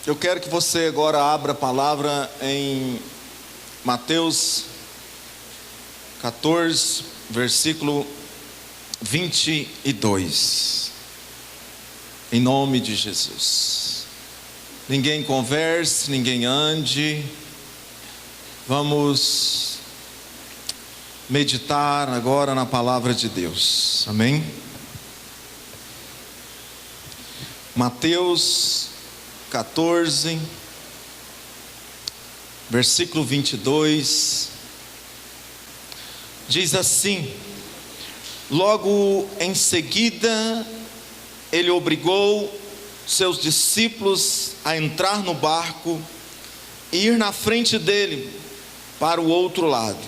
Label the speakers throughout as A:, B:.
A: Eu quero que você agora abra a palavra em Mateus 14, versículo 22. Em nome de Jesus. Ninguém converse, ninguém ande. Vamos meditar agora na palavra de Deus. Amém? Mateus 14, versículo 22, diz assim: logo em seguida, ele obrigou seus discípulos a entrar no barco e ir na frente dele para o outro lado,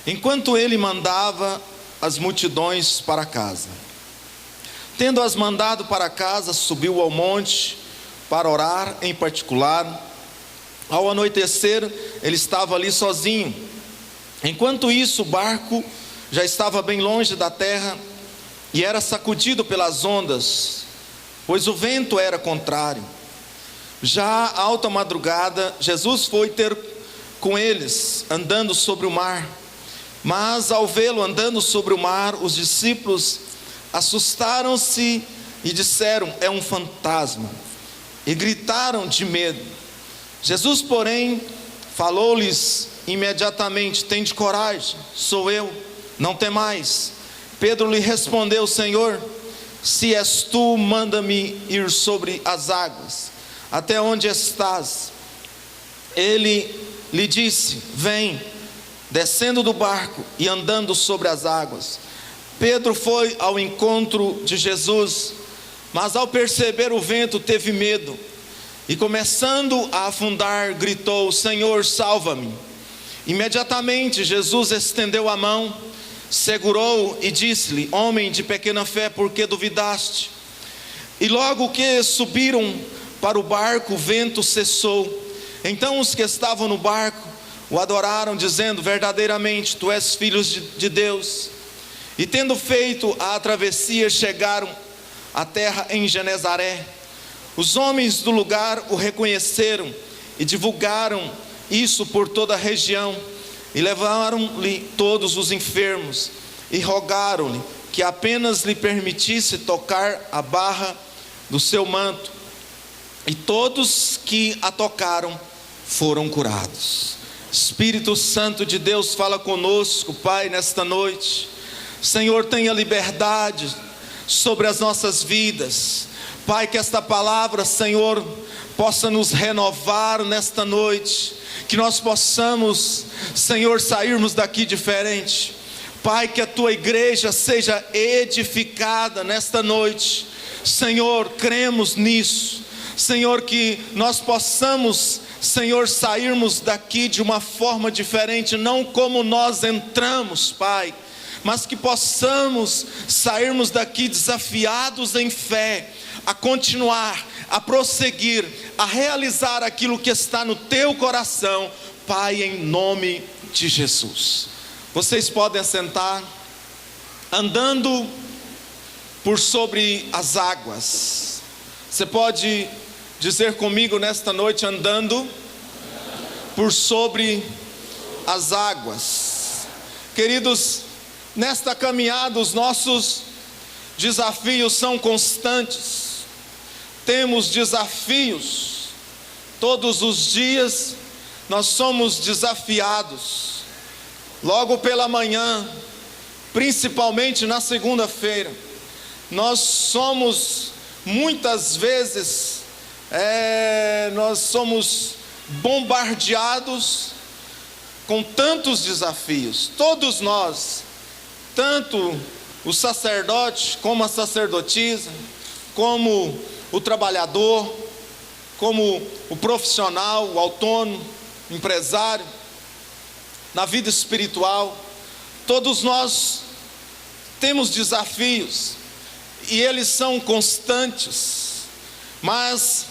A: enquanto ele mandava as multidões para casa. Tendo-as mandado para casa, subiu ao monte para orar em particular. Ao anoitecer, ele estava ali sozinho. Enquanto isso, o barco já estava bem longe da terra e era sacudido pelas ondas, pois o vento era contrário. Já à alta madrugada, Jesus foi ter com eles, andando sobre o mar. Mas ao vê-lo andando sobre o mar, os discípulos assustaram-se e disseram: é um fantasma, e gritaram de medo. Jesus, porém, falou-lhes imediatamente: tende coragem, sou eu, não temais. Pedro lhe respondeu: Senhor, se és tu, manda-me ir sobre as águas, até onde estás. Ele lhe disse: vem. Descendo do barco e andando sobre as águas, Pedro foi ao encontro de Jesus, mas ao perceber o vento teve medo, e começando a afundar, gritou: Senhor, salva-me. Imediatamente Jesus estendeu a mão, segurou-o e disse-lhe: homem de pequena fé, por que duvidaste? E logo que subiram para o barco, o vento cessou. Então os que estavam no barco o adoraram, dizendo: verdadeiramente tu és filho de Deus. E tendo feito a travessia, chegaram à terra em Genezaré. Os homens do lugar o reconheceram e divulgaram isso por toda a região, e levaram-lhe todos os enfermos e rogaram-lhe que apenas lhe permitisse tocar a barra do seu manto, e todos que a tocaram foram curados. Espírito Santo de Deus, fala conosco, Pai, nesta noite. Senhor, tenha liberdade sobre as nossas vidas, Pai, que esta palavra, Senhor, possa nos renovar nesta noite, que nós possamos, Senhor, sairmos daqui diferente. Pai, que a tua igreja seja edificada nesta noite. Senhor, cremos nisso. Senhor, que nós possamos, Senhor, sairmos daqui de uma forma diferente, não como nós entramos, Pai, mas que possamos sairmos daqui desafiados em fé, a continuar, a prosseguir, a realizar aquilo que está no teu coração, Pai, em nome de Jesus. Vocês podem assentar. Andando por sobre as águas. Você pode dizer comigo nesta noite: andando por sobre as águas. Queridos, nesta caminhada os nossos desafios são constantes. Temos desafios todos os dias. Nós somos desafiados logo pela manhã, principalmente na segunda-feira. Nós somos muitas vezes nós somos bombardeados com tantos desafios. Todos nós, tanto o sacerdote como a sacerdotisa, como o trabalhador, como o profissional, o autônomo, empresário, na vida espiritual, todos nós temos desafios, e eles são constantes, mas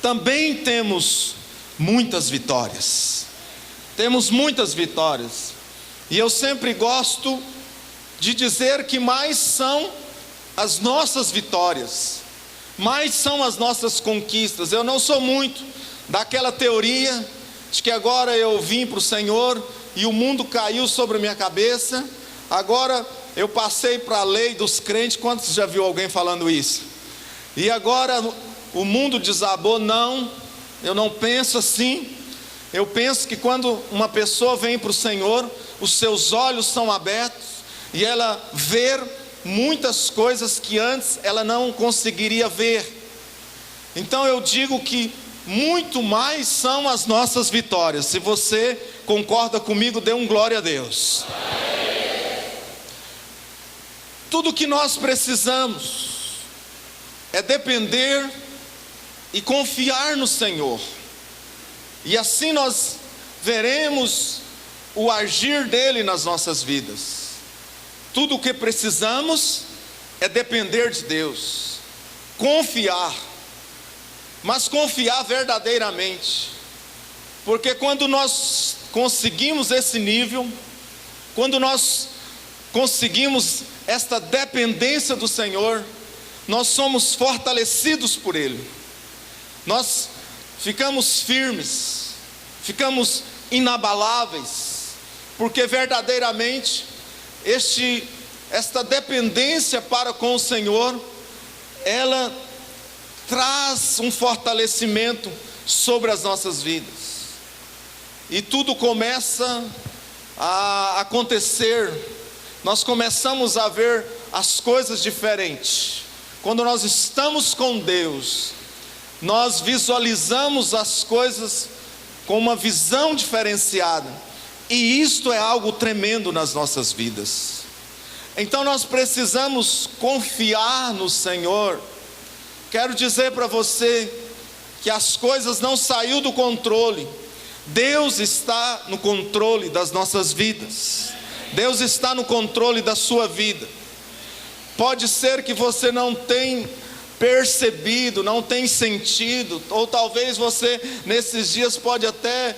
A: também temos muitas vitórias. Temos muitas vitórias, e eu sempre gosto de dizer que mais são as nossas vitórias mais são as nossas conquistas. Eu não sou muito daquela teoria de que agora eu vim para o Senhor e o mundo caiu sobre a minha cabeça, agora eu passei para a lei dos crentes. Quantos já viu alguém falando isso? E agora o mundo desabou? Não, eu não penso assim. Eu penso que quando uma pessoa vem para o Senhor, os seus olhos são abertos e ela vê muitas coisas que antes ela não conseguiria ver. Então eu digo que muito mais são as nossas vitórias. Se você concorda comigo, dê um glória a Deus. Tudo que nós precisamos é depender e confiar no Senhor, e assim nós veremos o agir dele nas nossas vidas. Tudo o que precisamos é depender de Deus, confiar, mas confiar verdadeiramente, porque quando nós conseguimos esse nível, quando nós conseguimos esta dependência do Senhor, nós somos fortalecidos por Ele, nós ficamos firmes, ficamos inabaláveis, porque verdadeiramente esta dependência para com o Senhor, ela traz um fortalecimento sobre as nossas vidas, e tudo começa a acontecer. Nós começamos a ver as coisas diferentes. Quando nós estamos com Deus, nós visualizamos as coisas com uma visão diferenciada, e isto é algo tremendo nas nossas vidas. Então nós precisamos confiar no Senhor. Quero dizer para você que as coisas não saíram do controle. Deus está no controle das nossas vidas. Deus está no controle da sua vida. Pode ser que você não tenha percebido, não tenha sentido, ou talvez você nesses dias pode até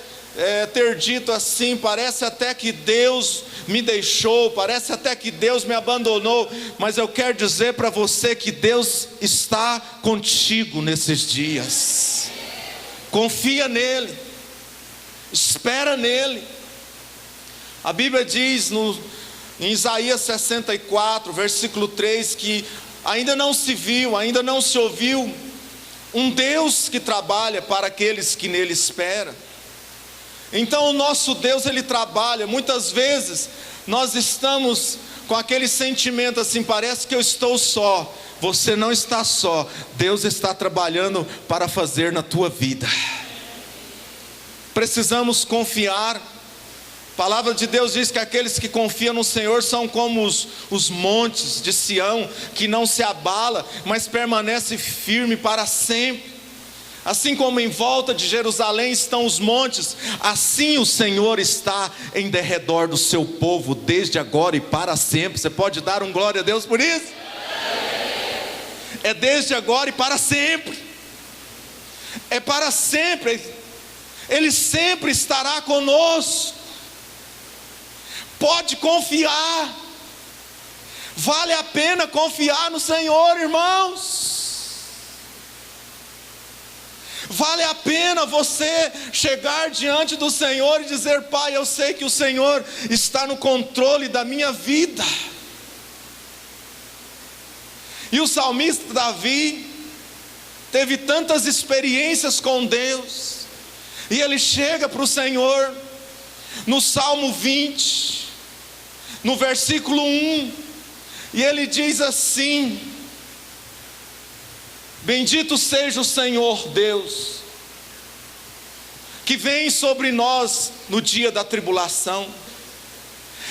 A: ter dito assim: parece até que Deus me deixou, parece até que Deus me abandonou. Mas eu quero dizer para você que Deus está contigo nesses dias. Confia nele, espera nele. A Bíblia diz em Isaías 64, versículo 3, que ainda não se viu, ainda não se ouviu um Deus que trabalha para aqueles que nele esperam. Então o nosso Deus, ele trabalha. Muitas vezes nós estamos com aquele sentimento assim: parece que eu estou só. Você não está só, Deus está trabalhando para fazer na tua vida. Precisamos confiar. A palavra de Deus diz que aqueles que confiam no Senhor são como os montes de Sião, que não se abala, mas permanece firme para sempre. Assim como em volta de Jerusalém estão os montes, assim o Senhor está em derredor do seu povo, desde agora e para sempre. Você pode dar um glória a Deus por isso? É desde agora e para sempre. É para sempre. Ele sempre estará conosco. Pode confiar. Vale a pena confiar no Senhor, irmãos. Vale a pena você chegar diante do Senhor e dizer: Pai, eu sei que o Senhor está no controle da minha vida. E o salmista Davi teve tantas experiências com Deus, e ele chega para o Senhor no Salmo 20, no versículo 1, e ele diz assim: bendito seja o Senhor Deus, que vem sobre nós no dia da tribulação.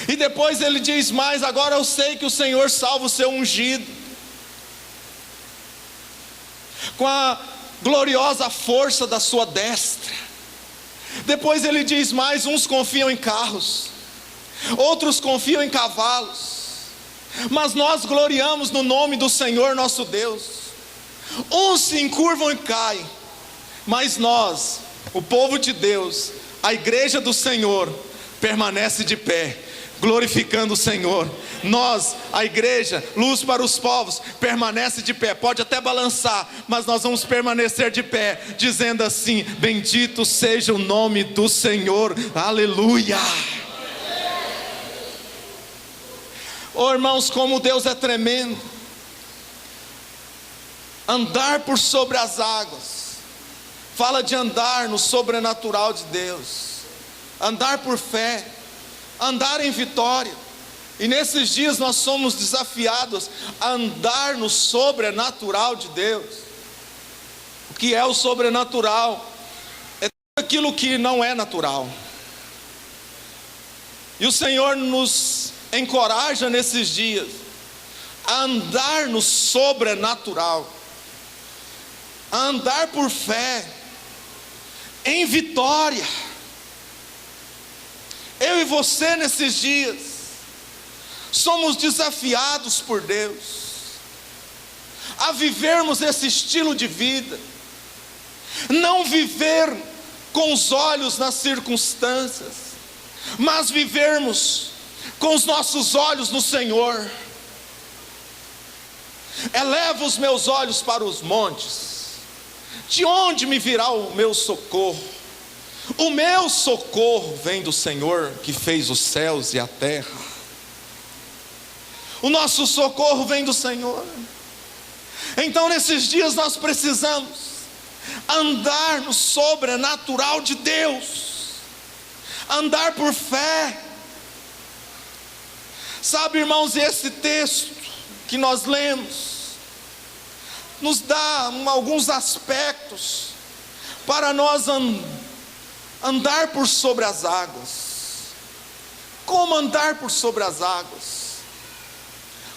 A: E depois ele diz mais: agora eu sei que o Senhor salva o seu ungido com a gloriosa força da sua destra. Depois ele diz mais: uns confiam em carros, outros confiam em cavalos, mas nós gloriamos no nome do Senhor nosso Deus. Uns se encurvam e caem, mas nós, o povo de Deus, a igreja do Senhor, permanece de pé, glorificando o Senhor. Nós, a igreja, luz para os povos, permanece de pé, pode até balançar, mas nós vamos permanecer de pé, dizendo assim: bendito seja o nome do Senhor, aleluia. Oh irmãos, como Deus é tremendo. Andar por sobre as águas, fala de andar no sobrenatural de Deus, andar por fé, andar em vitória. E nesses dias nós somos desafiados a andar no sobrenatural de Deus. O que é o sobrenatural? É tudo aquilo que não é natural. E o Senhor nos encoraja nesses dias a andar no sobrenatural, a andar por fé, em vitória. Eu e você nesses dias somos desafiados por Deus a vivermos esse estilo de vida, não viver com os olhos nas circunstâncias, mas vivermos com os nossos olhos no Senhor. Eleva os meus olhos para os montes, de onde me virá o meu socorro? O meu socorro vem do Senhor que fez os céus e a terra. O nosso socorro vem do Senhor. Então nesses dias nós precisamos andar no sobrenatural de Deus, andar por fé. Sabe, irmãos, esse texto que nós lemos nos dá alguns aspectos para nós andar por sobre as águas. Como andar por sobre as águas?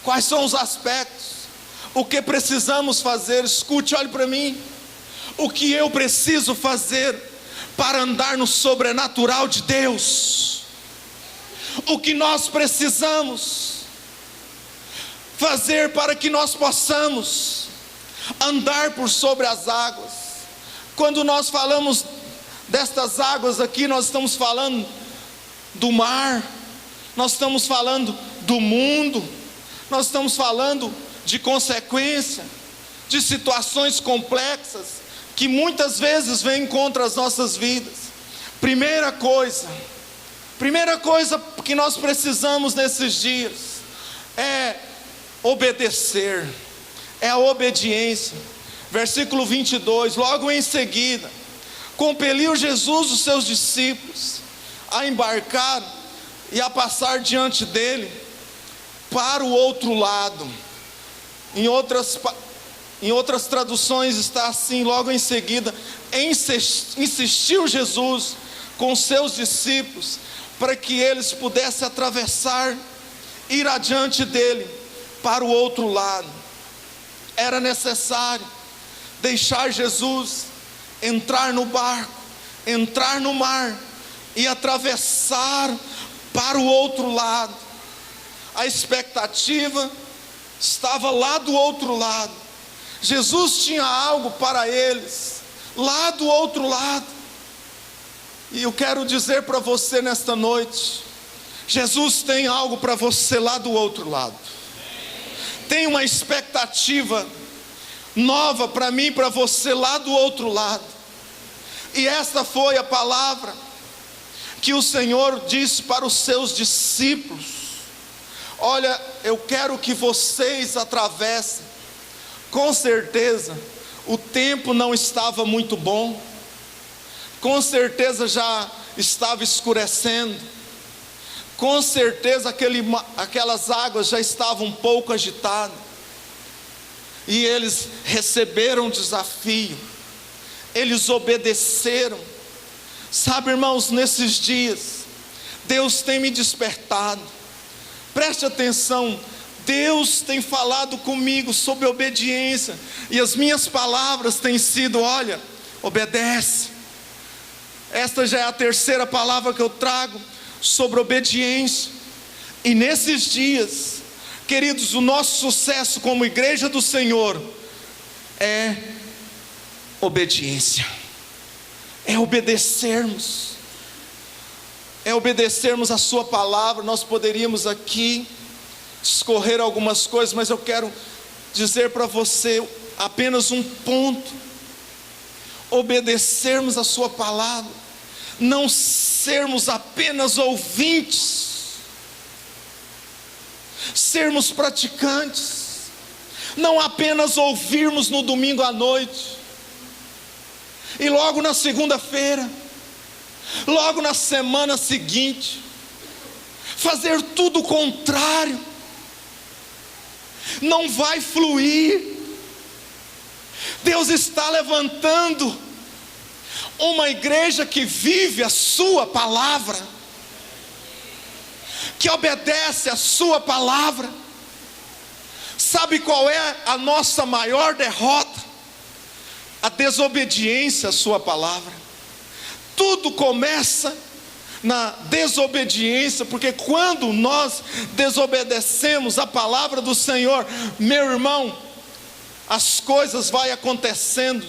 A: Quais são os aspectos? O que precisamos fazer? Escute, olhe para mim. O que eu preciso fazer para andar no sobrenatural de Deus? O que nós precisamos fazer para que nós possamos andar por sobre as águas? Quando nós falamos destas águas aqui, nós estamos falando do mar, nós estamos falando do mundo, nós estamos falando de consequência, de situações complexas que muitas vezes vêm contra as nossas vidas. Primeira coisa que nós precisamos nesses dias é obedecer, é a obediência. Versículo 22, logo em seguida, compeliu Jesus os seus discípulos a embarcar e a passar diante dele para o outro lado. Em outras traduções está assim, logo em seguida, insistiu Jesus com seus discípulos para que eles pudessem atravessar, ir adiante dele para o outro lado. Era necessário deixar Jesus entrar no barco, entrar no mar e atravessar para o outro lado. A expectativa estava lá do outro lado. Jesus tinha algo para eles lá do outro lado. E eu quero dizer para você nesta noite: Jesus tem algo para você lá do outro lado. Tem uma expectativa nova para mim e para você lá do outro lado. E esta foi a palavra que o Senhor disse para os seus discípulos: olha, eu quero que vocês atravessem. Com certeza o tempo não estava muito bom, com certeza já estava escurecendo, com certeza aquelas águas já estavam um pouco agitadas, e eles receberam o desafio, eles obedeceram. Sabe, irmãos, nesses dias Deus tem me despertado. Preste atenção, Deus tem falado comigo sobre obediência, e as minhas palavras têm sido: olha, obedece. Esta já é a terceira palavra que eu trago sobre obediência. E nesses dias, queridos, o nosso sucesso como igreja do Senhor é obediência, é obedecermos. é obedecermos a sua palavra. Nós poderíamos aqui discorrer algumas coisas, mas eu quero dizer para você apenas um ponto: obedecermos a sua palavra, não sermos apenas ouvintes, sermos praticantes, não apenas ouvirmos no domingo à noite, e logo na segunda-feira, logo na semana seguinte, fazer tudo o contrário. Não vai fluir. Deus está levantando uma igreja que vive a sua palavra, que obedece a sua palavra. Sabe qual é a nossa maior derrota? A desobediência à sua palavra. Tudo começa na desobediência, porque quando nós desobedecemos a palavra do Senhor, meu irmão, as coisas vão acontecendo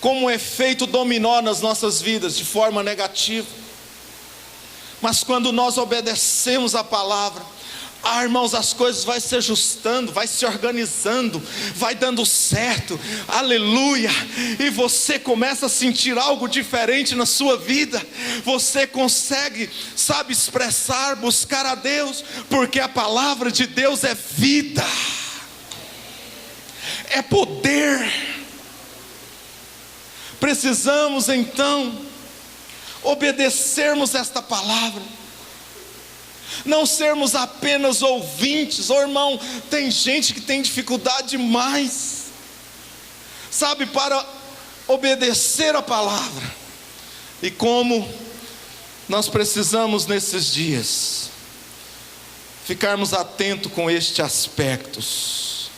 A: como um efeito dominó nas nossas vidas, de forma negativa. Mas quando nós obedecemos a palavra, irmãos, as coisas vão se ajustando, vai se organizando, vai dando certo, aleluia, e você começa a sentir algo diferente na sua vida. Você consegue, sabe, expressar, buscar a Deus, porque a palavra de Deus é vida, é poder. Precisamos então obedecermos esta palavra, não sermos apenas ouvintes. Irmão, tem gente que tem dificuldade demais, sabe, para obedecer a palavra. E como nós precisamos nesses dias ficarmos atentos com estes aspectos.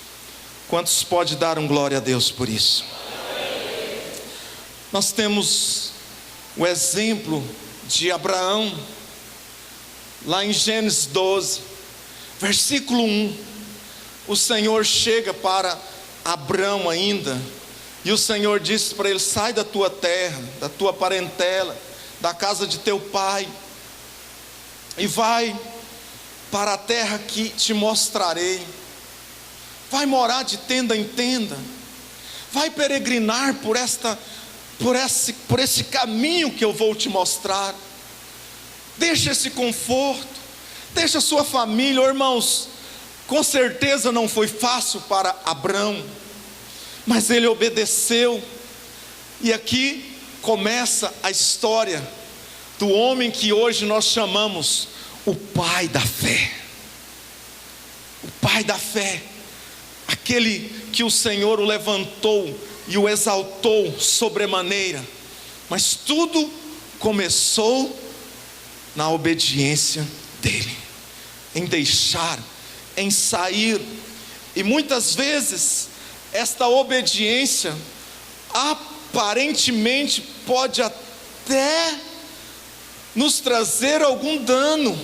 A: Quantos pode dar um glória a Deus por isso? Nós temos o exemplo de Abraão, lá em Gênesis 12, versículo 1, o Senhor chega para Abraão ainda, e o Senhor disse para ele: sai da tua terra, da tua parentela, da casa de teu pai, e vai para a terra que te mostrarei. Vai morar de tenda em tenda, vai peregrinar por esse caminho que eu vou te mostrar. Deixa esse conforto, deixa a sua família. Irmãos, com certeza não foi fácil para Abraão, mas ele obedeceu. E aqui começa a história do homem que hoje nós chamamos o pai da fé. O pai da fé, aquele que o Senhor o levantou e o exaltou sobremaneira. Mas tudo começou na obediência dele, em deixar, em sair. E muitas vezes esta obediência aparentemente pode até nos trazer algum dano,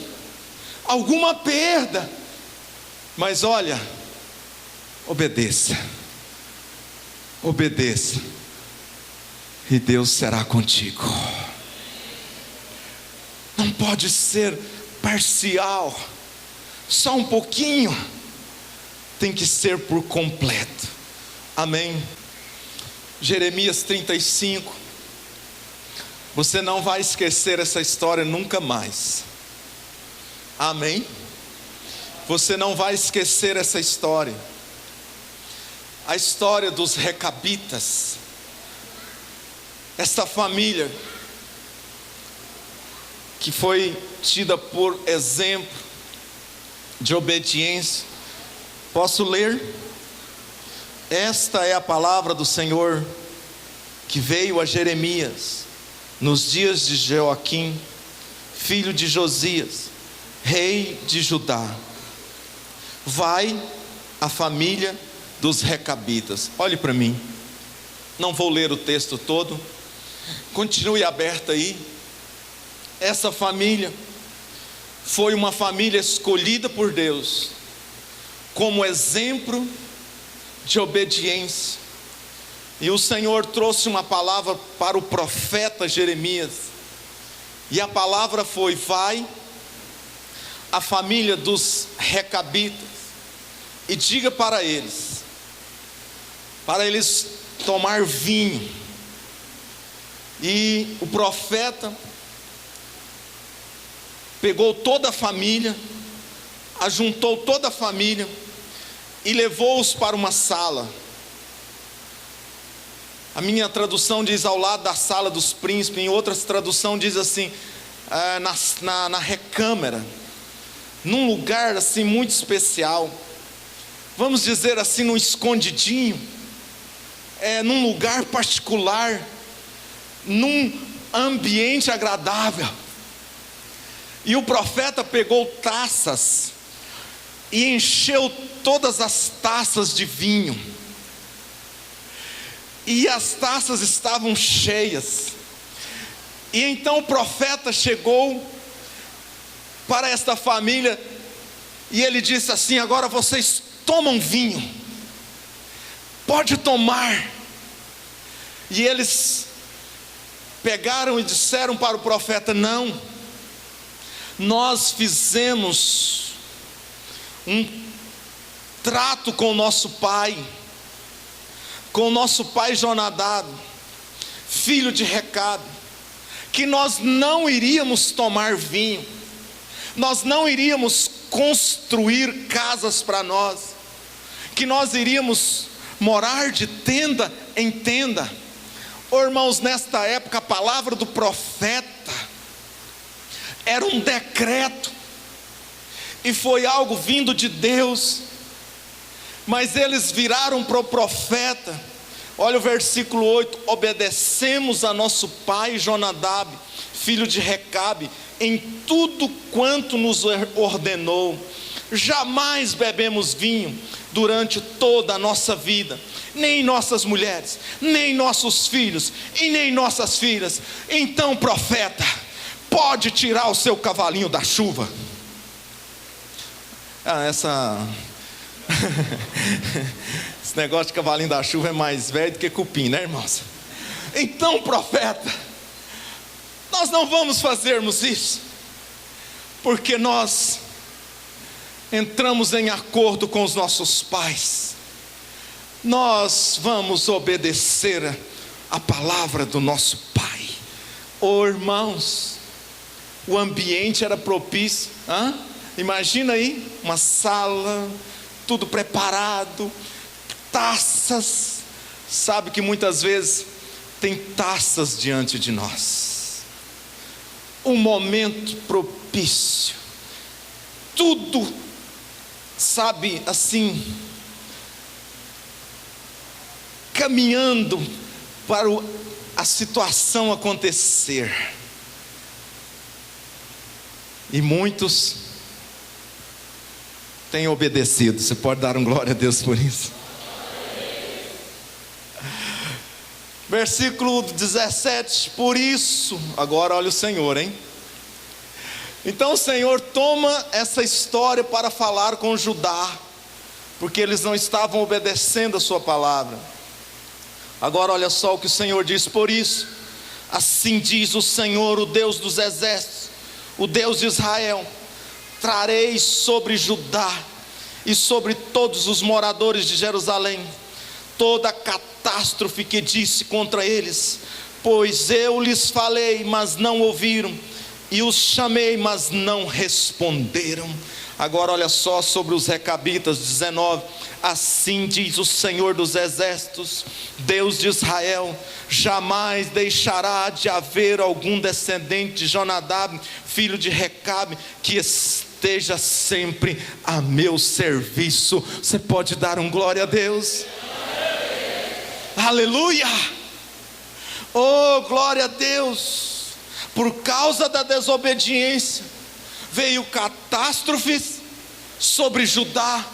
A: alguma perda. Mas olha, obedeça, obedeça, e Deus será contigo. Não pode ser parcial, só um pouquinho, tem que ser por completo. Amém? Jeremias 35, você não vai esquecer essa história nunca mais. Amém? Você não vai esquecer essa história. A história dos recabitas, essa família que foi tida por exemplo de obediência. Posso ler? Esta é a palavra do Senhor que veio a Jeremias nos dias de Joaquim, filho de Josias, rei de Judá. Vai a família dos recabitas. Olhe para mim, não vou ler o texto todo, continue aberto aí. Essa família foi uma família escolhida por Deus como exemplo de obediência. E o Senhor trouxe uma palavra para o profeta Jeremias, E a palavra foi: vai à família dos recabitas e diga para eles tomar vinho. E o profeta pegou toda a família, ajuntou toda a família e levou-os para uma sala. A minha tradução diz ao lado da sala dos príncipes, em outras traduções diz assim, na recâmara, num lugar assim muito especial, vamos dizer assim, num escondidinho, num lugar particular, num ambiente agradável. E o profeta pegou taças e encheu todas as taças de vinho, e as taças estavam cheias. E então o profeta chegou para esta família e ele disse assim: agora vocês tomam vinho, pode tomar. E eles pegaram e disseram para o profeta: não, nós fizemos um trato com o nosso pai Jonadab, filho de Recabe, que nós não iríamos tomar vinho, nós não iríamos construir casas para nós, que nós iríamos morar de tenda em tenda. Oh, irmãos, nesta época a palavra do profeta era um decreto, e foi algo vindo de Deus. Mas eles viraram para o profeta, olha o versículo 8: obedecemos a nosso pai Jonadab, filho de Recabe, em tudo quanto nos ordenou. Jamais bebemos vinho durante toda a nossa vida, nem nossas mulheres, nem nossos filhos e nem nossas filhas. Então, profeta, pode tirar o seu cavalinho da chuva. Esse negócio de cavalinho da chuva é mais velho do que cupim, né, irmãos? Então, profeta, nós não vamos fazermos isso, porque nós entramos em acordo com os nossos pais. Nós vamos obedecer a palavra do nosso pai. Oh, irmãos, o ambiente era propício. Imagina aí, uma sala, tudo preparado, taças. Sabe que muitas vezes tem taças diante de nós. Um momento propício. Tudo, sabe, assim, caminhando para a situação acontecer. E muitos têm obedecido. Você pode dar um glória a Deus por isso? Versículo 17: por isso, agora olha o Senhor, hein? Então o Senhor toma essa história para falar com Judá, porque eles não estavam obedecendo a sua palavra. Agora olha só o que o Senhor diz: por isso, assim diz o Senhor, o Deus dos exércitos, o Deus de Israel: trarei sobre Judá e sobre todos os moradores de Jerusalém toda a catástrofe que disse contra eles, pois eu lhes falei, mas não ouviram, e os chamei, mas não responderam. Agora olha só sobre os recabitas, 19: assim diz o Senhor dos exércitos, Deus de Israel: jamais deixará de haver algum descendente de Jonadab, filho de Recabe, que esteja sempre a meu serviço. Você pode dar um glória a Deus? Aleluia! Oh, glória a Deus! Por causa da desobediência veio catástrofes sobre Judá,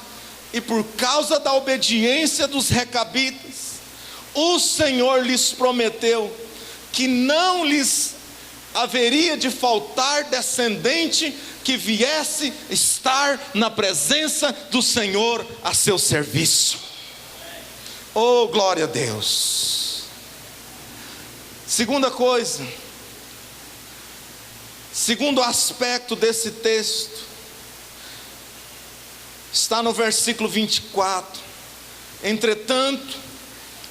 A: e por causa da obediência dos recabitas, o Senhor lhes prometeu que não lhes haveria de faltar descendente que viesse estar na presença do Senhor a seu serviço. Oh, glória a Deus! Segunda coisa, Segundo aspecto desse texto está no versículo 24. Entretanto,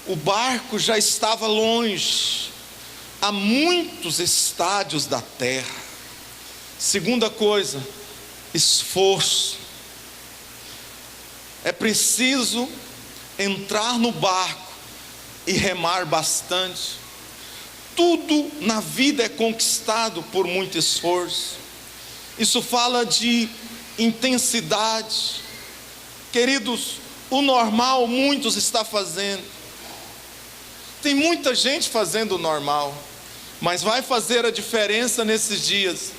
A: o barco já estava longe, a muitos estádios da terra. Segunda coisa, esforço. É preciso entrar no barco e remar bastante. Tudo na vida é conquistado por muito esforço. Isso fala de intensidade. Queridos, o normal muitos estão fazendo. Tem muita gente fazendo o normal, mas vai fazer a diferença nesses dias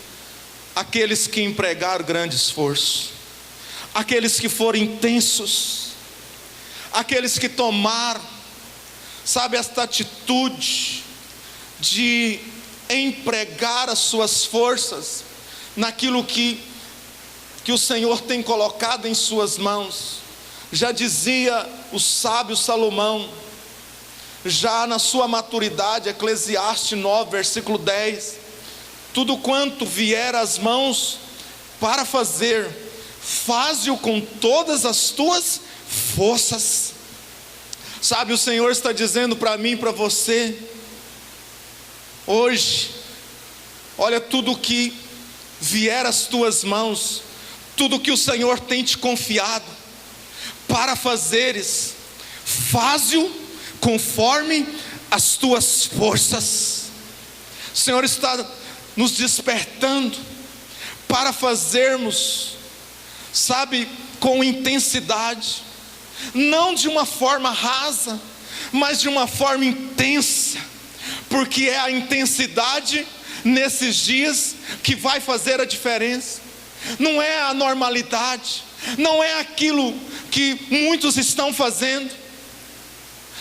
A: aqueles que empregaram grande esforço, aqueles que foram intensos, aqueles que tomaram, sabe, esta atitude de empregar as suas forças naquilo que o Senhor tem colocado em suas mãos. Já dizia o sábio Salomão, já na sua maturidade, Eclesiastes 9, versículo 10, tudo quanto vier às mãos para fazer, faze-o com todas as tuas forças. Sabe, o Senhor está dizendo para mim e para você, hoje, olha, tudo que vier às tuas mãos, tudo que o Senhor tem te confiado para fazeres, faze-o conforme as tuas forças. O Senhor está nos despertando para fazermos, sabe, com intensidade, não de uma forma rasa, mas de uma forma intensa, porque é a intensidade nesses dias que vai fazer a diferença. Não é a normalidade, não é aquilo que muitos estão fazendo.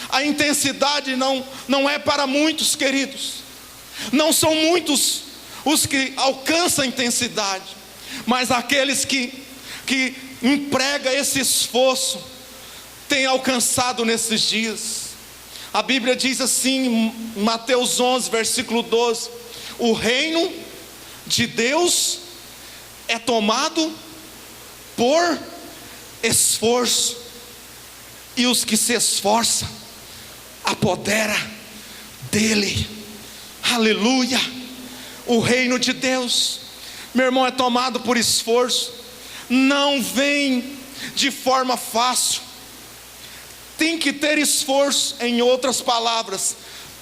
A: A intensidade não é para muitos, queridos. Não são muitos os que alcançam a intensidade, mas aqueles que empregam esse esforço têm alcançado nesses dias. A Bíblia diz assim, em Mateus 11, versículo 12: o reino de Deus é tomado por esforço, e os que se esforçam apodera dele. Aleluia. O reino de Deus, meu irmão, é tomado por esforço. Não vem de forma fácil. Tem que ter esforço. Em outras palavras,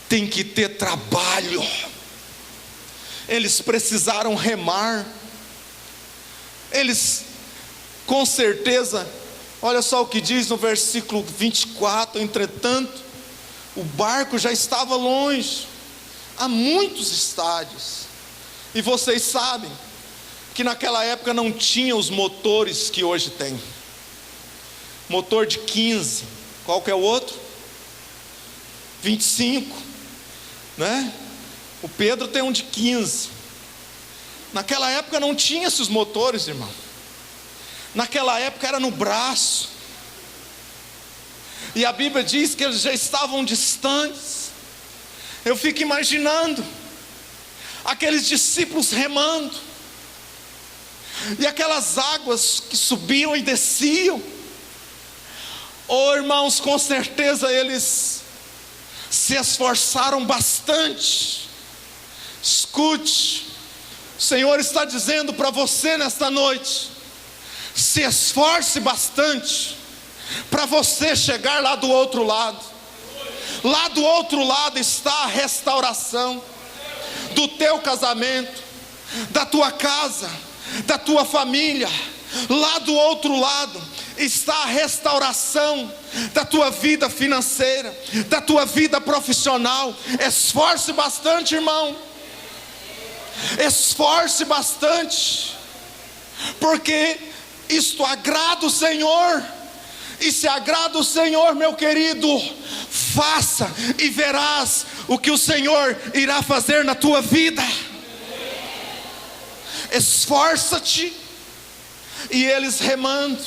A: tem que ter trabalho. Eles precisaram remar. Eles, com certeza, olha só o que diz no versículo 24: entretanto, o barco já estava longe, a muitos estádios. E vocês sabem que naquela época não tinha os motores que hoje tem. Motor de 15, qual que é o outro? 25, né? O Pedro tem um de 15. Naquela época não tinha esses motores, irmão. Naquela época era no braço. E a Bíblia diz que eles já estavam distantes. Eu fico imaginando aqueles discípulos remando, e aquelas águas que subiam e desciam. Oh, irmãos, com certeza eles se esforçaram bastante. Escute, o Senhor está dizendo para você nesta noite: se esforce bastante para você chegar lá do outro lado. Lá do outro lado está a restauração do teu casamento, da tua casa, da tua família. Lá do outro lado está a restauração da tua vida financeira, da tua vida profissional. Esforce bastante, irmão. Esforce bastante, porque isto agrada o Senhor. E se agrada o Senhor, meu querido, faça e verás o que o Senhor irá fazer na tua vida. Esforça-te. E eles remando,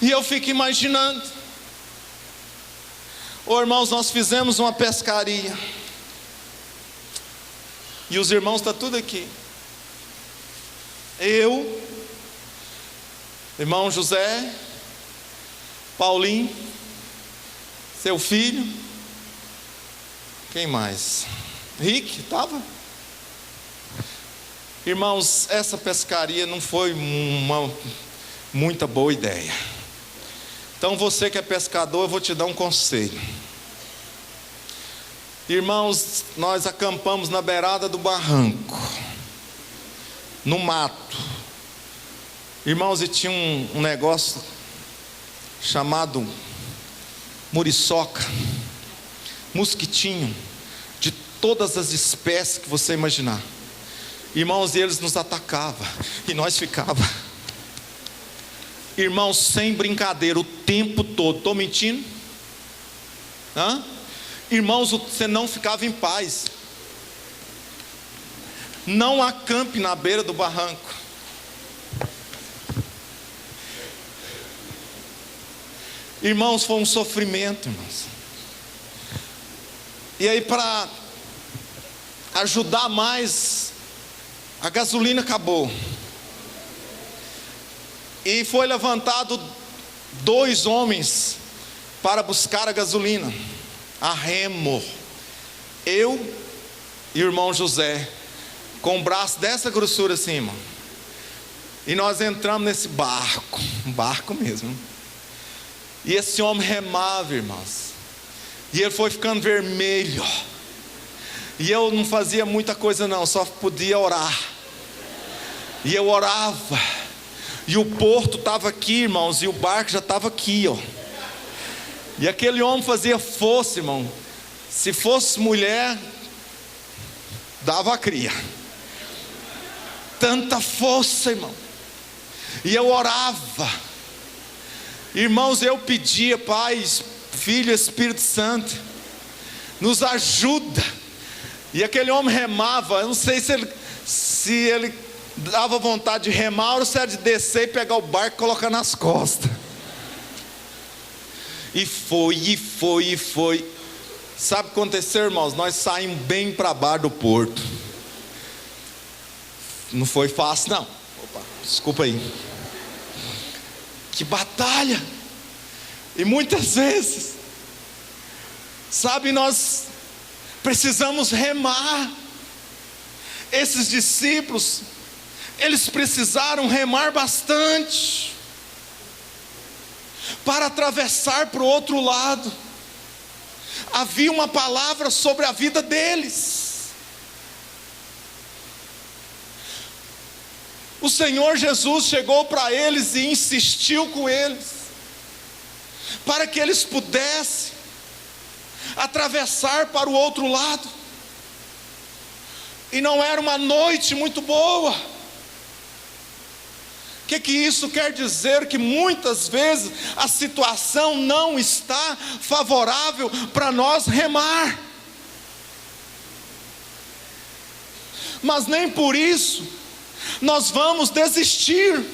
A: e eu fico imaginando, irmãos, nós fizemos uma pescaria, e os irmãos estão tudo aqui. eu, irmão José, Paulinho, seu filho, quem mais? Rick, estava? Irmãos, essa pescaria não foi uma muita boa ideia. Então você que é pescador, eu vou te dar um conselho. Irmãos, nós acampamos na beirada do barranco, no mato. Irmãos, e tinha um negócio chamado muriçoca, mosquitinho, de todas as espécies que você imaginar. Irmãos, eles nos atacavam e nós ficava, irmãos, sem brincadeira, o tempo todo. Estou mentindo? Irmãos, você não ficava em paz. Não acampe na beira do barranco. Irmãos, foi um sofrimento, irmãos. E aí, para ajudar mais, a gasolina acabou. E foi levantado 2 homens para buscar a gasolina, a remo. Eu e o irmão José, com o braço dessa grossura assim, irmão. E nós entramos nesse barco, um barco mesmo. E esse homem remava, irmãos. E ele foi ficando vermelho. E eu não fazia muita coisa não, só podia orar. E eu orava. E o porto estava aqui, irmãos, e o barco já estava aqui, ó. E aquele homem fazia força, irmão. Se fosse mulher, dava a cria. Tanta força, irmão. E eu orava. Irmãos, eu pedia, Pai, Filho, Espírito Santo, nos ajuda. E aquele homem remava. Eu não sei se ele dava vontade de remar, ou se era de descer e pegar o barco e colocar nas costas. E foi. Sabe o que aconteceu, irmãos? Nós saímos bem para baixo do porto. Não foi fácil não. Opa, desculpa aí. Que batalha. E muitas vezes, sabe, nós precisamos remar. Esses discípulos, eles precisaram remar bastante para atravessar para o outro lado. Havia uma palavra sobre a vida deles. O Senhor Jesus chegou para eles e insistiu com eles, para que eles pudessem atravessar para o outro lado. E não era uma noite muito boa. O que isso quer dizer? Que muitas vezes a situação não está favorável para nós remar. Mas nem por isso nós vamos desistir.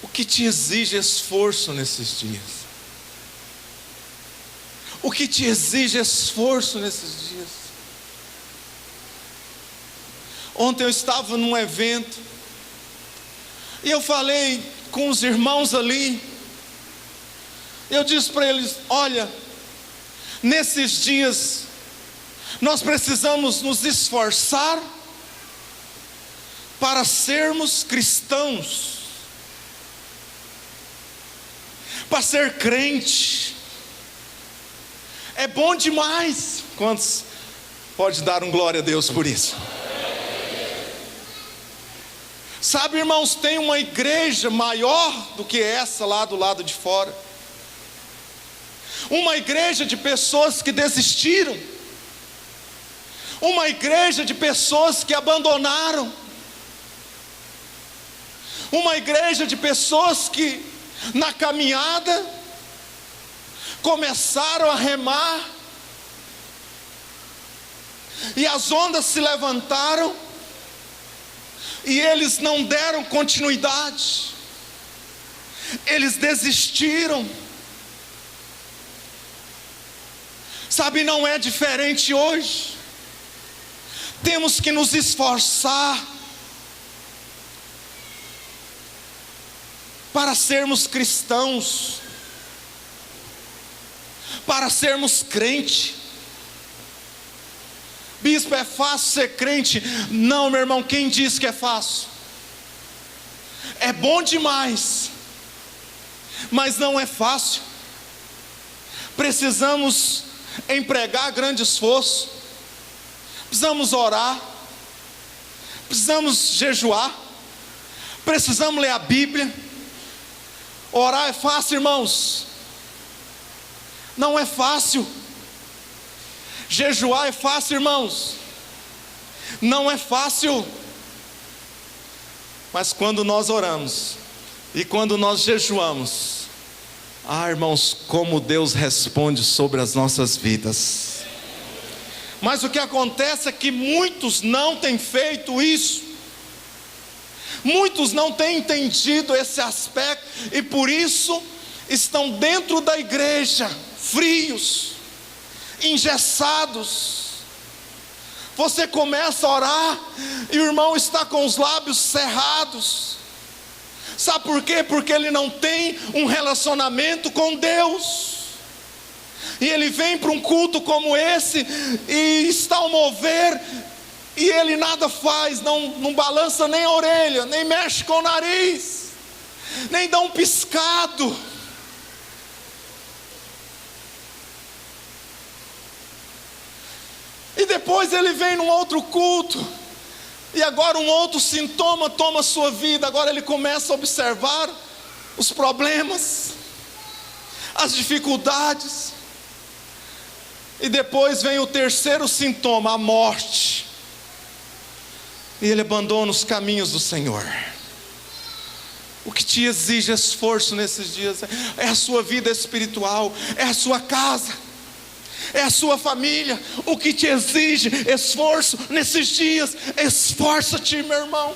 A: O que te exige esforço nesses dias? O que te exige esforço nesses dias? Ontem eu estava num evento e eu falei com os irmãos ali. Eu disse para eles: olha, nesses dias nós precisamos nos esforçar para sermos cristãos, para ser crente. É bom demais. Quantos pode dar um glória a Deus por isso? Sabe, irmãos, tem uma igreja maior do que essa lá do lado de fora. Uma igreja de pessoas que desistiram. Uma igreja de pessoas que abandonaram. Uma igreja de pessoas que na caminhada começaram a remar, e as ondas se levantaram, e eles não deram continuidade, eles desistiram. Sabe, não é diferente hoje. Temos que nos esforçar para sermos cristãos, para sermos crente. Bispo, é fácil ser crente? Não, meu irmão, quem disse que é fácil? É bom demais, mas não é fácil. Precisamos empregar grande esforço, precisamos orar, precisamos jejuar, precisamos ler a Bíblia. Orar é fácil, irmãos? Não é fácil. Jejuar é fácil, irmãos? Não é fácil. Mas quando nós oramos e quando nós jejuamos, irmãos, como Deus responde sobre as nossas vidas. Mas o que acontece é que muitos não têm feito isso. Muitos não têm entendido esse aspecto e por isso estão dentro da igreja frios, engessados. Você começa a orar e o irmão está com os lábios cerrados. Sabe por quê? Porque ele não tem um relacionamento com Deus. E ele vem para um culto como esse e está ao mover, e ele nada faz, não balança nem a orelha, nem mexe com o nariz, nem dá um piscado. E depois ele vem num outro culto, e agora um outro sintoma toma a sua vida. Agora ele começa a observar os problemas, as dificuldades, e depois vem o terceiro sintoma, a morte, e ele abandona os caminhos do Senhor. O que te exige esforço nesses dias é a sua vida espiritual, é a sua casa, é a sua família. O que te exige esforço nesses dias, esforça-te, meu irmão.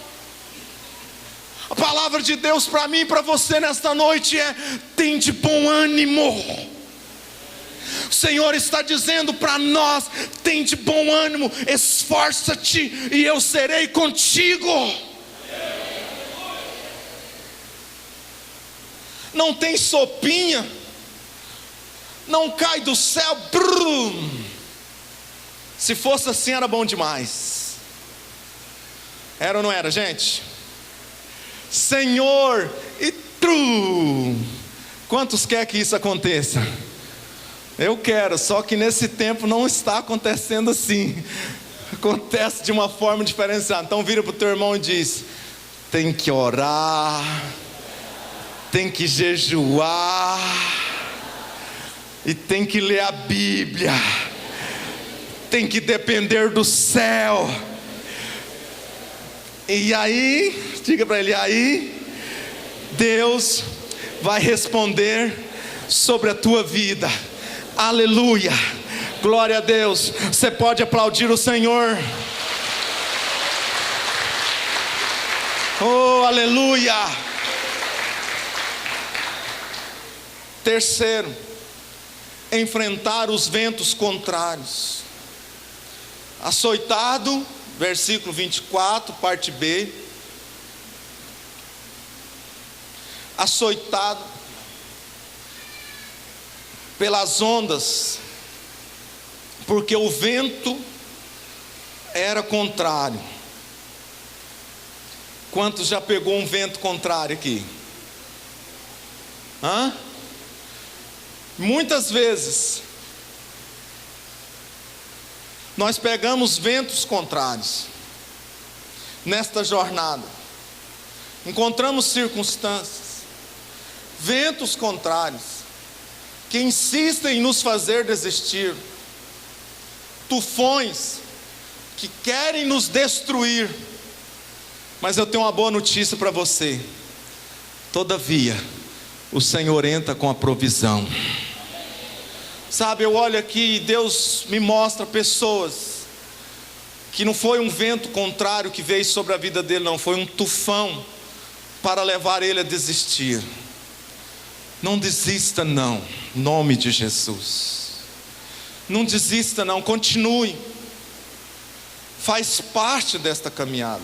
A: A palavra de Deus para mim e para você nesta noite é: tem de bom ânimo. O Senhor está dizendo para nós: tem de bom ânimo, esforça-te e eu serei contigo. Não tem sopinha, não cai do céu, brum. Se fosse assim era bom demais. Era ou não era, gente? Senhor, e tu, quantos quer que isso aconteça? Eu quero, só que nesse tempo não está acontecendo assim. Acontece de uma forma diferenciada. Então vira para o teu irmão e diz: tem que orar, tem que jejuar, e tem que ler a Bíblia, tem que depender do céu. E aí, diga para ele, aí Deus vai responder sobre a tua vida. Aleluia, glória a Deus. Você pode aplaudir o Senhor. Oh, aleluia. Terceiro, enfrentar os ventos contrários. Açoitado, versículo 24, parte B. Açoitado pelas ondas, porque o vento era contrário. Quantos já pegou um vento contrário aqui? Muitas vezes nós pegamos ventos contrários nesta jornada. Encontramos circunstâncias, ventos contrários que insistem em nos fazer desistir, tufões que querem nos destruir. Mas eu tenho uma boa notícia para você: todavia o Senhor entra com a provisão. Sabe, eu olho aqui e Deus me mostra pessoas que não foi um vento contrário que veio sobre a vida dele, não, foi um tufão para levar ele a desistir. Não desista não, em nome de Jesus. Não desista não, continue. Faz parte desta caminhada.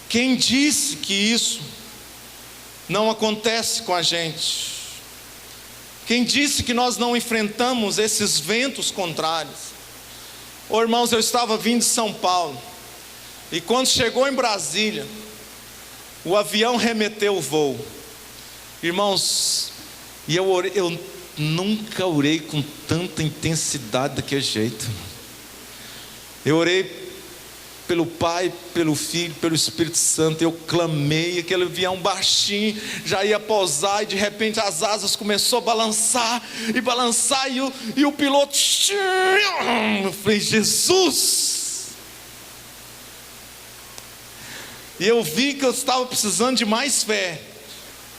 A: Quem disse que isso não acontece com a gente? Quem disse que nós não enfrentamos esses ventos contrários? Ô irmãos, eu estava vindo de São Paulo, e quando chegou em Brasília, o avião remeteu o voo. Irmãos, e eu nunca orei com tanta intensidade daquele jeito. Eu orei pelo Pai, pelo Filho, pelo Espírito Santo. Eu clamei, aquele avião baixinho já ia pousar, e de repente as asas começou a balançar, e o piloto, eu falei, Jesus! E eu vi que eu estava precisando de mais fé,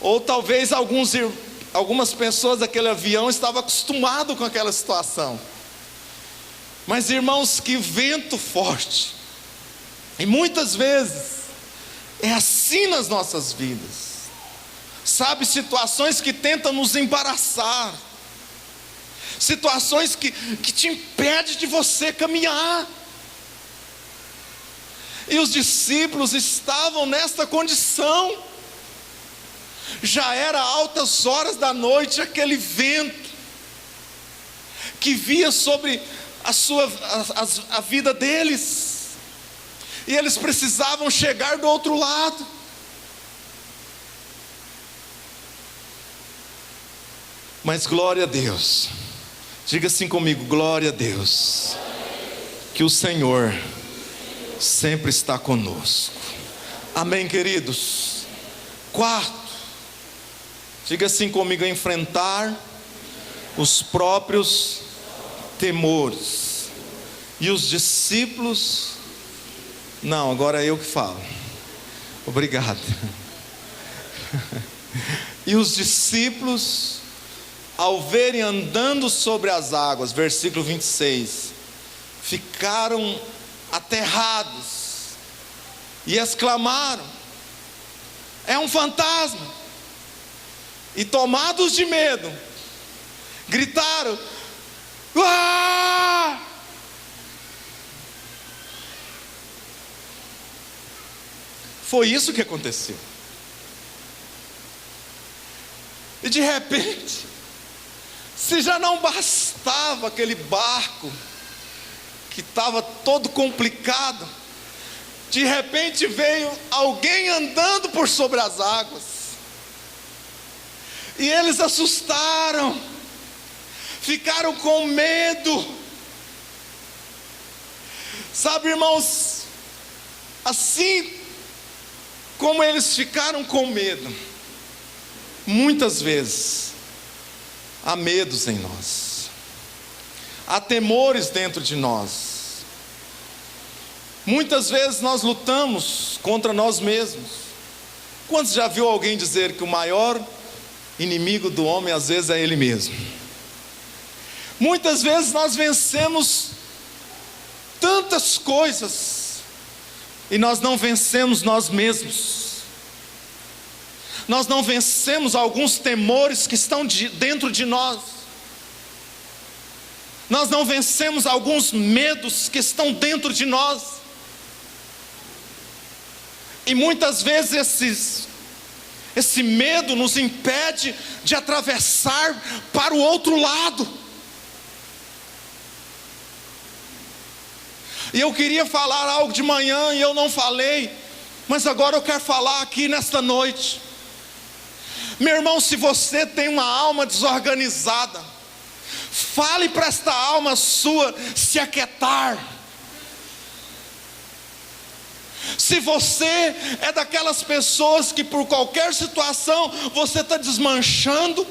A: ou talvez algumas pessoas daquele avião estavam acostumadas com aquela situação. Mas irmãos, que vento forte! E muitas vezes é assim nas nossas vidas, sabe, situações que tentam nos embaraçar, situações que te impedem de você caminhar. E os discípulos estavam nesta condição. Já era altas horas da noite, aquele vento que via sobre a vida deles, e eles precisavam chegar do outro lado. Mas glória a Deus, diga assim comigo, glória a Deus, que o Senhor sempre está conosco. Amém, queridos? Quarto, diga assim comigo, enfrentar os próprios temores. E os discípulos, não, agora é eu que falo, obrigado. E os discípulos, ao verem andando sobre as águas, versículo 26, ficaram aterrados e exclamaram, é um fantasma. E tomados de medo, gritaram, uá! Foi isso que aconteceu. E de repente, se já não bastava aquele barco que estava todo complicado, de repente veio alguém andando por sobre as águas, e eles assustaram, ficaram com medo. Sabe, irmãos, assim como eles ficaram com medo, muitas vezes há medos em nós, há temores dentro de nós. Muitas vezes nós lutamos contra nós mesmos. Quantos já viu alguém dizer que o maior inimigo do homem às vezes é ele mesmo? Muitas vezes nós vencemos tantas coisas e nós não vencemos nós mesmos. Nós não vencemos alguns temores que estão dentro de nós. Nós não vencemos alguns medos que estão dentro de nós. E muitas vezes esse medo nos impede de atravessar para o outro lado. E eu queria falar algo de manhã e eu não falei, mas agora eu quero falar aqui nesta noite. Meu irmão, se você tem uma alma desorganizada, fale para esta alma sua se aquietar. Se você é daquelas pessoas que por qualquer situação você está desmanchando,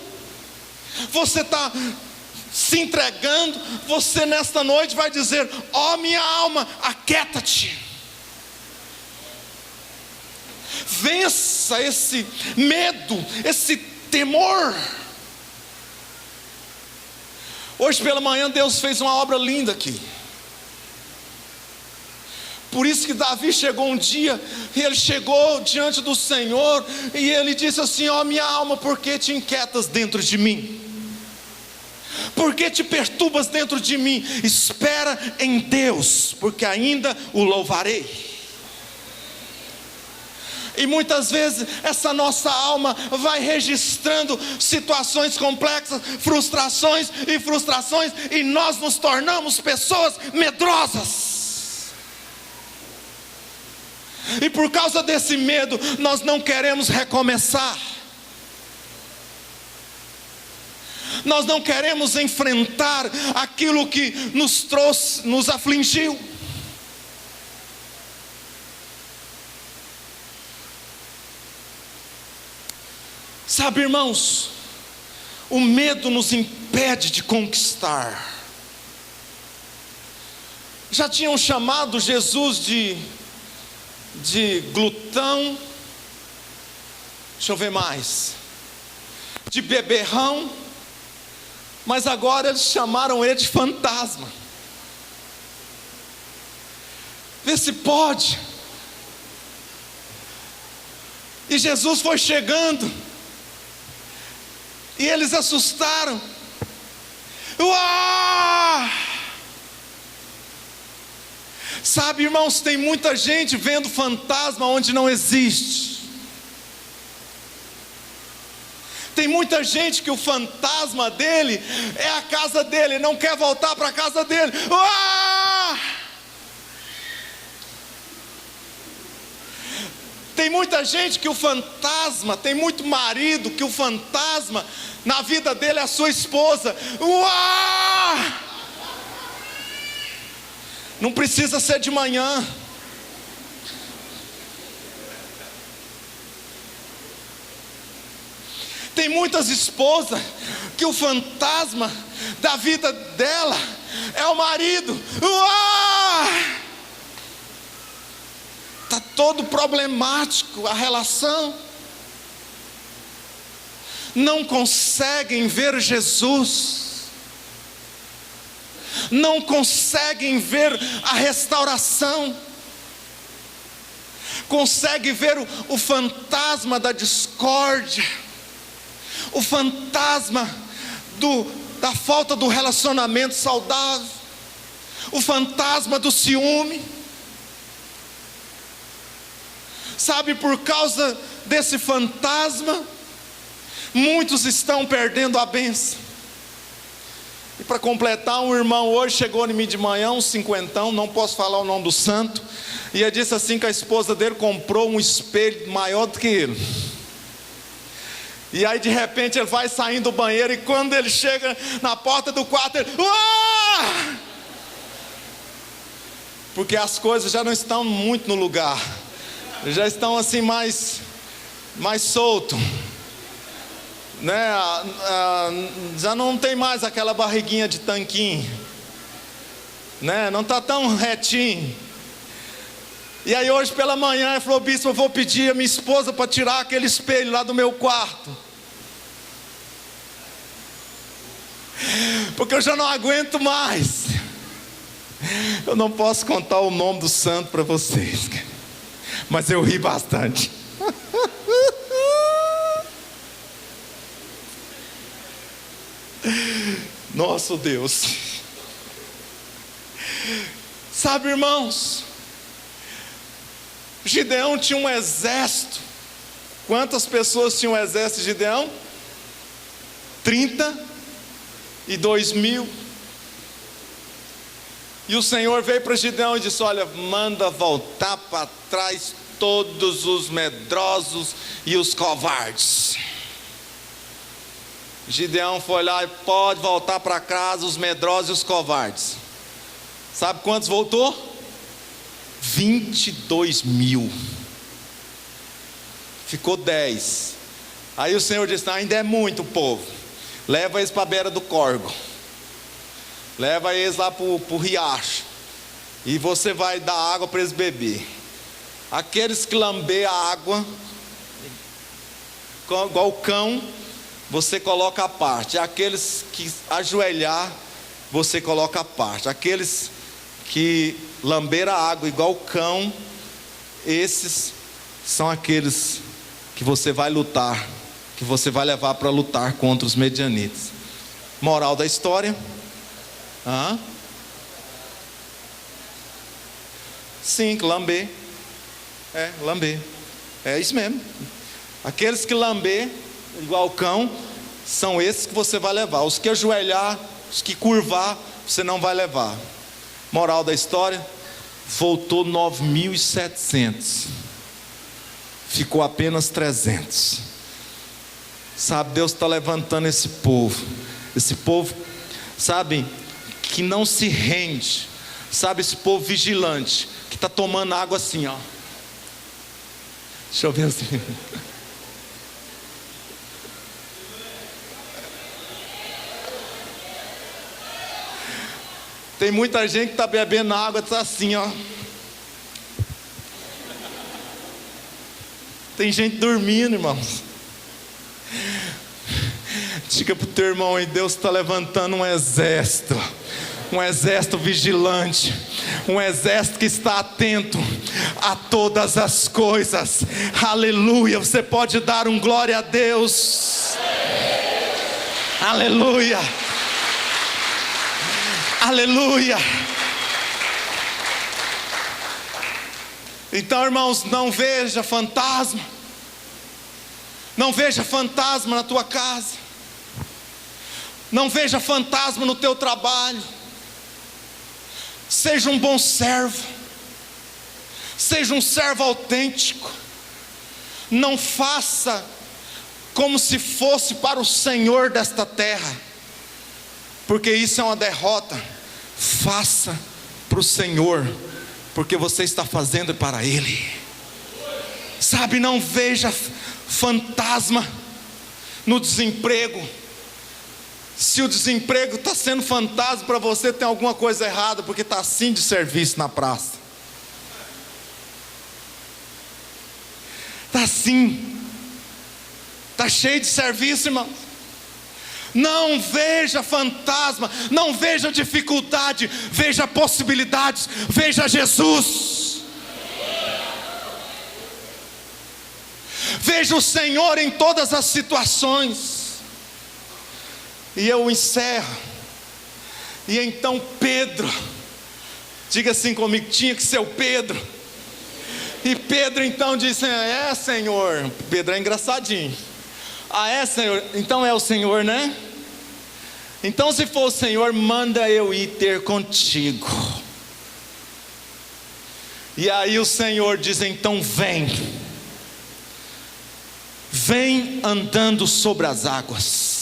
A: você está se entregando, você nesta noite vai dizer, ó minha alma, aquieta-te. Vença esse medo, esse temor. Hoje pela manhã Deus fez uma obra linda aqui. Por isso que Davi chegou um dia, e ele chegou diante do Senhor, e ele disse assim, ó minha alma, por que te inquietas dentro de mim? Por que te perturbas dentro de mim? Espera em Deus, porque ainda o louvarei. E muitas vezes essa nossa alma vai registrando situações complexas, frustrações, e nós nos tornamos pessoas medrosas. E por causa desse medo, nós não queremos recomeçar. Nós não queremos enfrentar aquilo que nos trouxe, nos afligiu. Sabe, irmãos, o medo nos impede de conquistar. Já tinham chamado Jesus de glutão, deixa eu ver mais, de beberrão, mas agora eles chamaram ele de fantasma. Vê se pode. E Jesus foi chegando, e eles assustaram. Uau! Sabe, irmãos, tem muita gente vendo fantasma onde não existe. Tem muita gente que o fantasma dele é a casa dele, não quer voltar para a casa dele. Uau! Tem muita gente que o fantasma, tem muito marido que o fantasma na vida dele é a sua esposa. Uau! Não precisa ser de manhã. Tem muitas esposas que o fantasma da vida dela é o marido. Uau! Está todo problemático a relação. Não conseguem ver Jesus. Não conseguem ver a restauração. Conseguem ver o fantasma da discórdia. O fantasma da falta do relacionamento saudável. O fantasma do ciúme. Sabe, por causa desse fantasma, muitos estão perdendo a bênção. E para completar, um irmão hoje chegou em mim de manhã, um cinquentão, não posso falar o nome do santo, e ele disse assim que a esposa dele comprou um espelho maior do que ele. E aí de repente ele vai saindo do banheiro, e quando ele chega na porta do quarto, ele... Uau! Porque as coisas já não estão muito no lugar. Já estão assim mais solto, né? Já não tem mais aquela barriguinha de tanquinho, né? Não está tão retinho. E aí hoje pela manhã ele falou: bispo, eu vou pedir a minha esposa para tirar aquele espelho lá do meu quarto, porque eu já não aguento mais. Eu não posso contar o nome do santo para vocês, mas eu ri bastante. Nosso Deus. Sabe, irmãos, Gideão tinha um exército. Quantas pessoas tinham um exército de Gideão? 32.000. E o Senhor veio para Gideão e disse: olha, manda voltar para trás todos os medrosos e os covardes. Gideão foi lá e pode voltar para casa os medrosos e os covardes. Sabe quantos voltou? 22.000. Ficou 10. Aí o Senhor disse: ainda é muito povo. Leva eles para a beira do córrego. Leva eles lá para o riacho. E você vai dar água para eles beber. Aqueles que lamber a água, igual o cão, você coloca à parte. Aqueles que ajoelhar, você coloca à parte. Aqueles que lamber a água igual o cão, esses são aqueles que você vai lutar, que você vai levar para lutar contra os medianitas. Moral da história. Sim, lamber. Lamber. É isso mesmo. Aqueles que lamber, igual cão, são esses que você vai levar. Os que ajoelhar, os que curvar, você não vai levar. Moral da história: voltou 9.700. Ficou apenas 300. Sabe, Deus está levantando esse povo. Esse povo, sabe, que não se rende. Sabe, esse povo vigilante, que está tomando água assim, ó. Deixa eu ver assim. Tem muita gente que está bebendo água, está assim, ó. Tem gente dormindo, irmãos. Diga para o teu irmão aí: Deus está levantando um exército vigilante, um exército que está atento a todas as coisas. Aleluia. Você pode dar um glória a Deus? Aleluia. Aleluia. Então, irmãos, não veja fantasma. Não veja fantasma na tua casa. Não veja fantasma no teu trabalho. Seja um bom servo. Seja um servo autêntico. Não faça como se fosse para o Senhor desta terra, porque isso é uma derrota. Faça para o Senhor, porque você está fazendo para Ele. Sabe, não veja fantasma no desemprego. Se o desemprego está sendo fantasma para você, tem alguma coisa errada, porque está assim de serviço na praça. Está assim. Está cheio de serviço, irmão. Não veja fantasma, não veja dificuldade, veja possibilidades, veja Jesus. Veja o Senhor em todas as situações. E eu encerro. E então Pedro, diga assim comigo: tinha que ser o Pedro. E Pedro então disse: é, Senhor. Pedro é engraçadinho. Ah, é, Senhor? Então é o Senhor, né? Então, se for o Senhor, manda eu ir ter contigo. E aí o Senhor diz: então vem. Vem andando sobre as águas.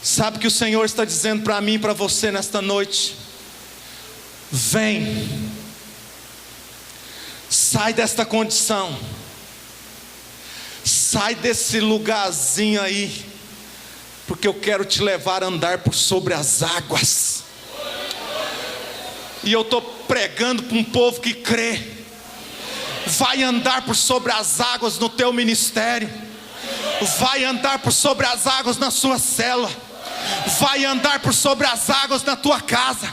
A: Sabe o que o Senhor está dizendo para mim e para você nesta noite? Vem. Sai desta condição. Sai desse lugarzinho aí, porque eu quero te levar a andar por sobre as águas. E eu estou pregando para um povo que crê. Vai andar por sobre as águas no teu ministério. Vai andar por sobre as águas na sua célula. Vai andar por sobre as águas na tua casa.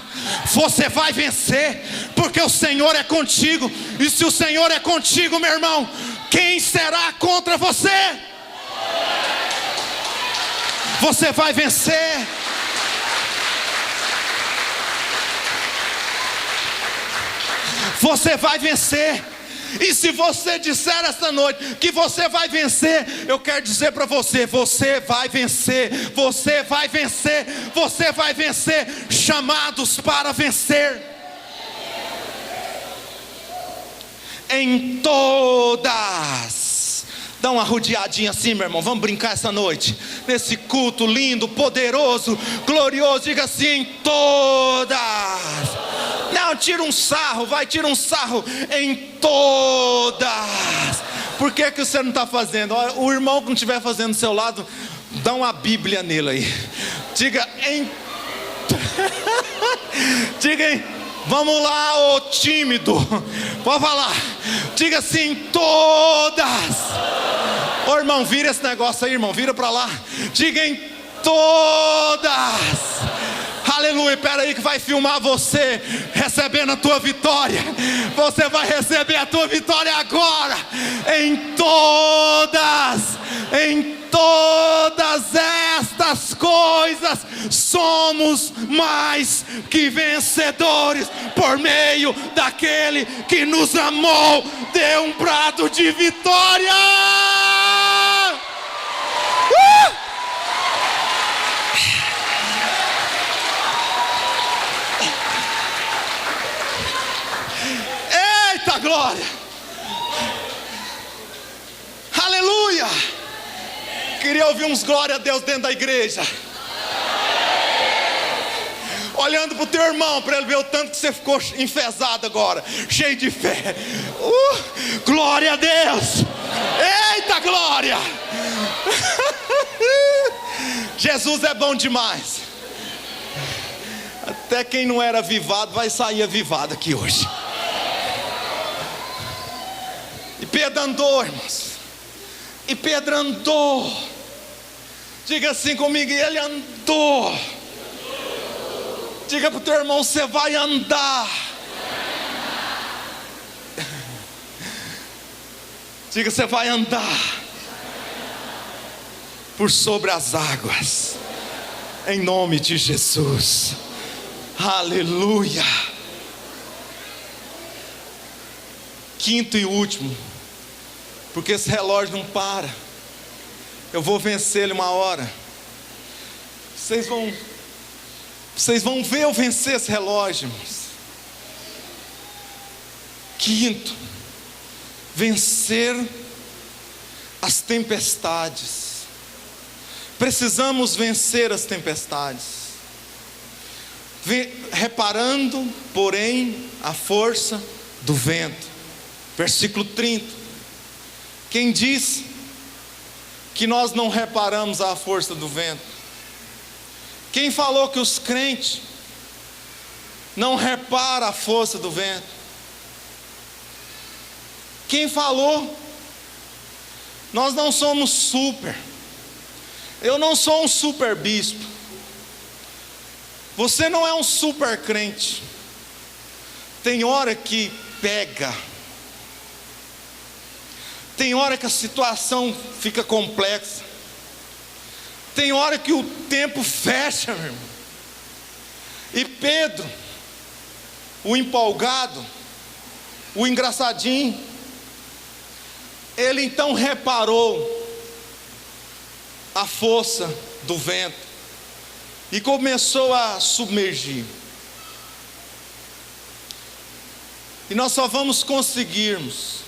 A: Você vai vencer, porque o Senhor é contigo. E se o Senhor é contigo, meu irmão, quem será contra você? Você vai vencer. Você vai vencer. E se você disser esta noite que você vai vencer, eu quero dizer para você: você vai vencer. Você vai vencer. Você vai vencer. Chamados para vencer em todas. Dá uma rodeadinha assim, meu irmão. Vamos brincar essa noite nesse culto lindo, poderoso, glorioso. Diga assim: em todas. Não, tira um sarro, tira um sarro. Em todas. Por que você não está fazendo? O irmão que não estiver fazendo do seu lado, dá uma Bíblia nele aí. Diga em. Diga em. Vamos lá, ô tímido. Pode falar. Diga assim: em todas. Ô irmão, vira esse negócio aí, irmão. Vira para lá. Diga em todas. Aleluia. Espera aí que vai filmar você recebendo a tua vitória. Você vai receber a tua vitória agora. Em todas. Em todas nestas coisas somos mais que vencedores por meio daquele que nos amou. Dê um brado de vitória! Eita glória! Aleluia! Queria ouvir uns glória a Deus dentro da igreja. Olhando para o teu irmão, para ele ver o tanto que você ficou enfesado agora, cheio de fé. Glória a Deus! Eita glória! Jesus é bom demais. Até quem não era avivado vai sair avivado aqui hoje. E Pedro andou, irmãos. E Pedro andou. Diga assim comigo, ele andou. Diga para o teu irmão, você vai andar. Diga, você vai andar por sobre as águas, em nome de Jesus. Aleluia. Quinto e último, porque esse relógio não para. Eu vou vencer ele uma hora. Vocês vão ver eu vencer esse relógio, irmãos. Quinto, vencer as tempestades. Precisamos vencer as tempestades. Reparando, porém, a força do vento. Versículo 30. Quem diz que nós não reparamos a força do vento? Quem falou que os crentes não reparam a força do vento? Quem falou? Nós não somos super. Eu não sou um super bispo. Você não é um super crente. Tem hora que pega. Tem hora que a situação fica complexa. Tem hora que o tempo fecha, meu irmão. E Pedro, o empolgado, o engraçadinho, ele então reparou a força do vento e começou a submergir. E nós só vamos conseguirmos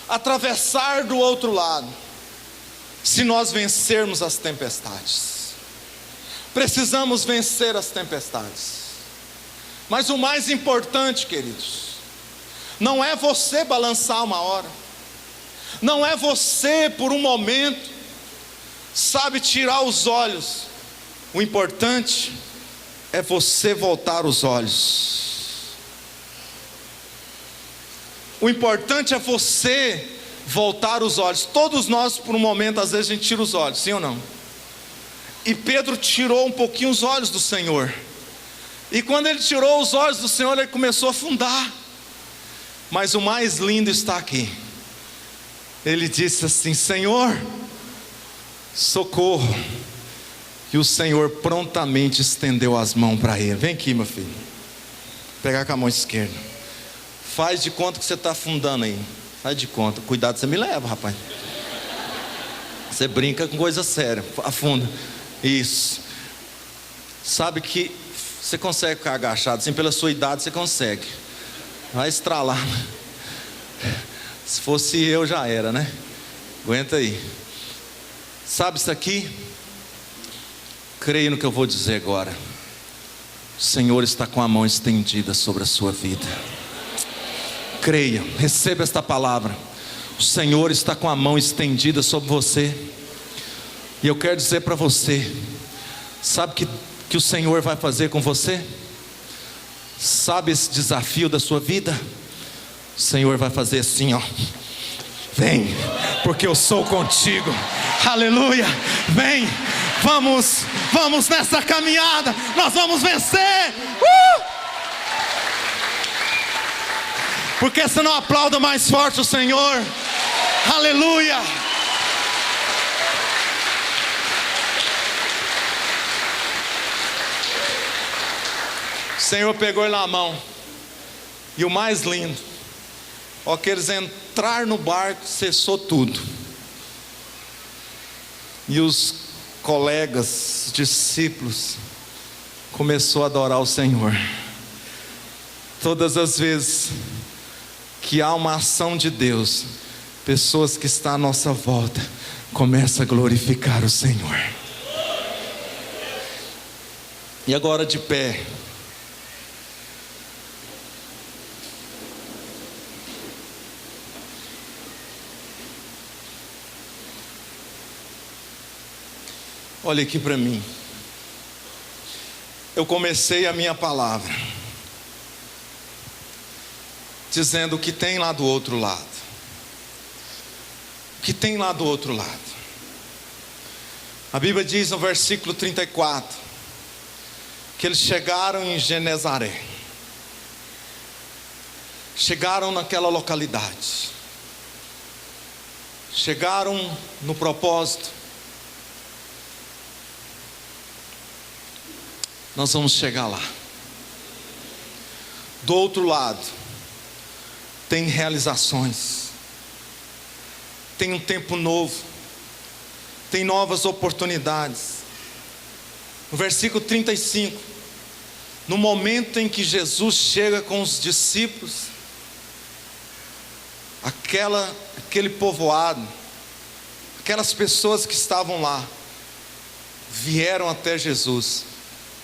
A: atravessar do outro lado se nós vencermos as tempestades. Precisamos vencer as tempestades. Mas o mais importante, queridos, não é você balançar uma hora, não é você por um momento, sabe, tirar os olhos. O importante é você voltar os olhos. O importante é você voltar os olhos. Todos nós por um momento, às vezes a gente tira os olhos, sim ou não? E Pedro tirou um pouquinho os olhos do Senhor. E quando ele tirou os olhos do Senhor, ele começou a afundar. Mas o mais lindo está aqui. Ele disse assim: Senhor, socorro. E o Senhor prontamente estendeu as mãos para ele. Vem aqui, meu filho. Vou pegar com a mão esquerda. Faz de conta que você está afundando aí. Faz de conta. Cuidado, você me leva, rapaz. Você brinca com coisa séria. Afunda. Isso. Sabe que você consegue ficar agachado assim, pela sua idade você consegue. Vai estralar. Se fosse eu já era, né? Aguenta aí. Sabe isso aqui? Creia no que eu vou dizer agora. O Senhor está com a mão estendida sobre a sua vida. Creia, receba esta palavra. O Senhor está com a mão estendida sobre você. E eu quero dizer para você, sabe que o Senhor vai fazer com você? Sabe esse desafio da sua vida? O Senhor vai fazer assim, ó. Vem, porque eu sou contigo. Aleluia, vem. Vamos nessa caminhada. Nós vamos vencer. Porque você não aplauda mais forte o Senhor? Aleluia. Senhor pegou ele na mão. E o mais lindo, ó, que eles entraram no barco, cessou tudo. E os colegas, discípulos, começou a adorar o Senhor. Todas as vezes que há uma ação de Deus, pessoas que estão à nossa volta começam a glorificar o Senhor. E agora de pé, olha aqui para mim. Eu comecei a minha palavra dizendo o que tem lá do outro lado. O que tem lá do outro lado? A Bíblia diz no versículo 34 que eles chegaram em Genezaré. Chegaram naquela localidade. Chegaram no propósito. Nós vamos chegar lá. Do outro lado, tem realizações, tem um tempo novo, tem novas oportunidades. No versículo 35, no momento em que Jesus chega com os discípulos, aquele povoado, aquelas pessoas que estavam lá, vieram até Jesus.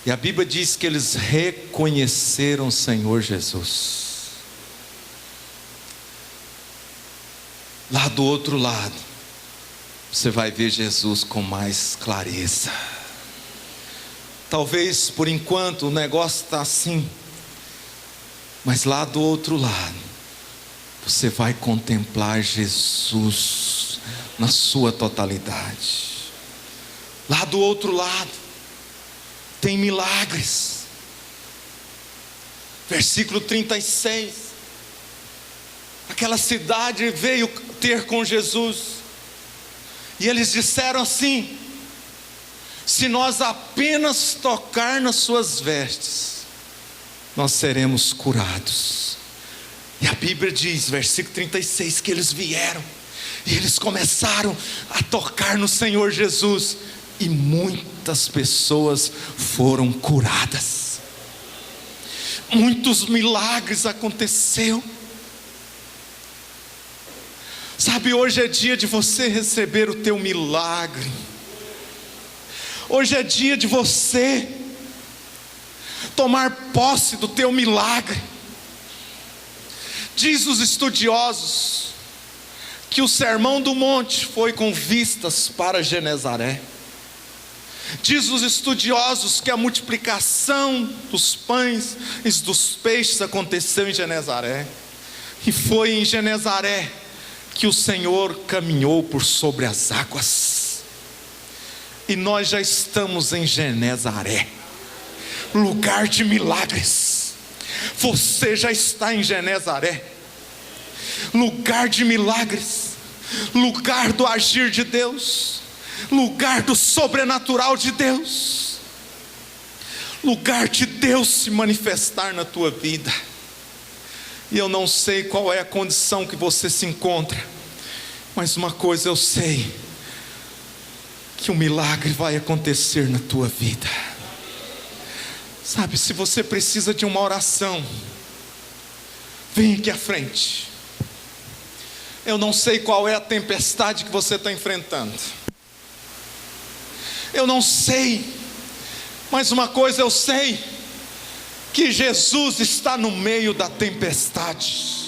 A: E a Bíblia diz que eles reconheceram o Senhor Jesus. Lá do outro lado, você vai ver Jesus com mais clareza. Talvez por enquanto o negócio está assim, mas lá do outro lado, você vai contemplar Jesus na sua totalidade. Lá do outro lado, tem milagres. Versículo 36. Aquela cidade veio ter com Jesus. E eles disseram assim: se nós apenas tocar nas suas vestes, nós seremos curados. E a Bíblia diz, versículo 36, que eles vieram. E eles começaram a tocar no Senhor Jesus. E muitas pessoas foram curadas. Muitos milagres aconteceram. Sabe, hoje é dia de você receber o teu milagre. Hoje é dia de você tomar posse do teu milagre. Diz os estudiosos que o Sermão do Monte foi com vistas para Genezaré. Diz os estudiosos que a multiplicação dos pães e dos peixes aconteceu em Genezaré. E foi em Genezaré que o Senhor caminhou por sobre as águas. E nós já estamos em Genezaré, lugar de milagres. Você já está em Genezaré, lugar de milagres, lugar do agir de Deus, lugar do sobrenatural de Deus, lugar de Deus se manifestar na tua vida. E eu não sei qual é a condição que você se encontra, mas uma coisa eu sei, que um milagre vai acontecer na tua vida. Sabe, se você precisa de uma oração, vem aqui à frente. Eu não sei qual é a tempestade que você está enfrentando. Eu não sei, mas uma coisa eu sei, que Jesus está no meio da tempestade.